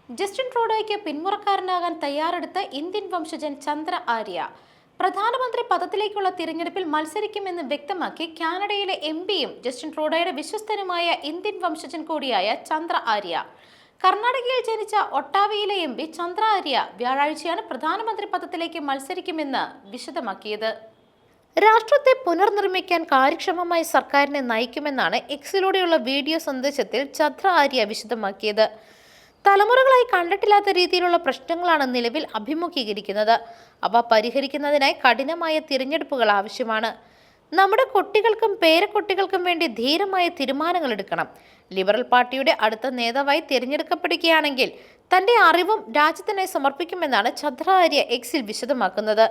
Justin ട്രൂഡോയ്ക്ക് പിന്മുറക്കാരനാകാൻ തയ്യാറെടുത്ത Indian വംശജൻ Chandra Arya പ്രധാനമന്ത്രി പദത്തിലേക്കുള്ള തിരഞ്ഞെടുപ്പിൽ മത്സരിക്കുമെന്ന് വ്യക്തമാക്കി കാനഡയിലെ എംപിയും ജസ്റ്റിൻ ട്രൂഡോയുടെ വിശ്വസ്തനുമായ ഇന്ത്യൻ വംശജൻ കൂടിയായ ചന്ദ്ര ആര്യ. കർണാടകയിൽ ജനിച്ച ഒട്ടാവയിലെ എംപി ചന്ദ്ര ആര്യ വ്യാഴാഴ്ചയാണ് പ്രധാനമന്ത്രി പദത്തിലേക്ക് മത്സരിക്കുമെന്ന് വിശദമാക്കിയത്. രാഷ്ട്രത്തെ പുനർനിർമ്മിക്കാൻ കാര്യക്ഷമമായി സർക്കാരിനെ നയിക്കുമെന്നാണ് എക്സിലൂടെയുള്ള വീഡിയോ സന്ദേശത്തിൽ ചന്ദ്ര ആര്യ വിശദമാക്കിയത്. തലമുറകളായി കണ്ടിട്ടില്ലാത്ത രീതിയിലുള്ള പ്രശ്നങ്ങളാണ് നിലവിൽ അഭിമുഖീകരിക്കുന്നത്. അവ പരിഹരിക്കുന്നതിനായി കഠിനമായ തിരഞ്ഞെടുപ്പുകൾ ആവശ്യമാണ്. നമ്മുടെ കുട്ടികൾക്കും പേരക്കുട്ടികൾക്കും വേണ്ടി ധീരമായ തീരുമാനങ്ങൾ എടുക്കണം. ലിബറൽ പാർട്ടിയുടെ അടുത്ത നേതാവായി തിരഞ്ഞെടുക്കപ്പെടുകയാണെങ്കിൽ തന്റെ അറിവും രാജ്യത്തിനായി സമർപ്പിക്കുമെന്നാണ് ചന്ദ്ര ആര്യ എക്സിൽ വിശദമാക്കുന്നത്.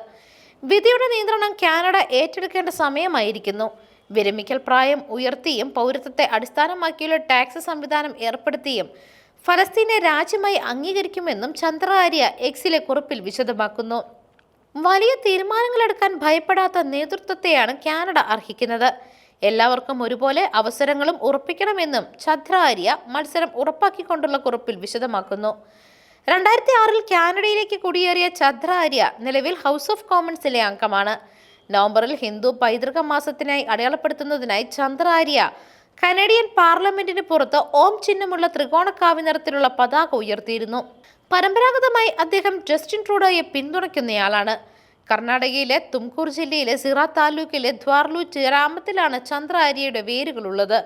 വിധിയുടെ നിയന്ത്രണം കാനഡ ഏറ്റെടുക്കേണ്ട സമയമായിരിക്കുന്നു. വിരമിക്കൽ പ്രായം ഉയർത്തിയും പൗരത്വത്തെ അടിസ്ഥാനമാക്കിയുള്ള ടാക്സ് സംവിധാനം ഏർപ്പെടുത്തിയും ഫലസ്തീനെ രാജ്യമായി അംഗീകരിക്കുമെന്നും ചന്ദ്ര ആര്യ എക്സിലെ കുറിപ്പിൽ വിശദമാക്കുന്നു. വലിയ തീരുമാനങ്ങളെടുക്കാൻ ഭയപ്പെടാത്ത നേതൃത്വത്തെയാണ് കാനഡ അർഹിക്കുന്നത്. എല്ലാവർക്കും ഒരുപോലെ അവസരങ്ങളും ഉറപ്പിക്കണമെന്നും ചന്ദ്ര ആര്യ മത്സരം ഉറപ്പാക്കിക്കൊണ്ടുള്ള കുറിപ്പിൽ വിശദമാക്കുന്നു. 2006 കാനഡയിലേക്ക് കുടിയേറിയ ചന്ദ്ര ആര്യ നിലവിൽ ഹൗസ് ഓഫ് കോമൺസിലെ അംഗമാണ്. നവംബറിൽ ഹിന്ദു പൈതൃക മാസത്തിനായി അടയാളപ്പെടുത്തുന്നതിനായി ചന്ദ്ര ആര്യ കനേഡിയൻ പാർലമെന്റിന് പുറത്ത് ഓം ചിഹ്നമുള്ള ത്രികോണക്കാവി നിറത്തിലുള്ള പതാക ഉയർത്തിയിരുന്നു. പരമ്പരാഗതമായി അദ്ദേഹം ജസ്റ്റിൻ ട്രൂഡോയെ പിന്തുണയ്ക്കുന്നയാളാണ്. കർണാടകയിലെ തുംകൂർ ജില്ലയിലെ സിറ താലൂക്കിലെ ദ്വാർലു ഗ്രാമത്തിലാണ് ചന്ദ്ര ആര്യയുടെ വേരുകളുള്ളത്.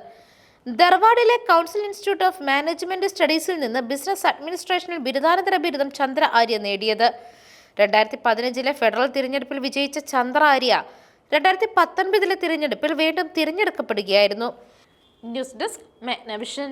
ധർവാഡിലെ കൗൺസിൽ ഇൻസ്റ്റിറ്റ്യൂട്ട് ഓഫ് മാനേജ്മെന്റ് സ്റ്റഡീസിൽ നിന്ന് ബിസിനസ് അഡ്മിനിസ്ട്രേഷനിൽ ബിരുദാനന്തര ബിരുദം ചന്ദ്ര ആര്യ നേടിയത്. 2015 ഫെഡറൽ തിരഞ്ഞെടുപ്പിൽ വിജയിച്ച ചന്ദ്ര ആര്യ 2019 തിരഞ്ഞെടുപ്പിൽ വീണ്ടും തിരഞ്ഞെടുക്കപ്പെടുകയായിരുന്നു. News desk മെഗ്നവിഷൻ.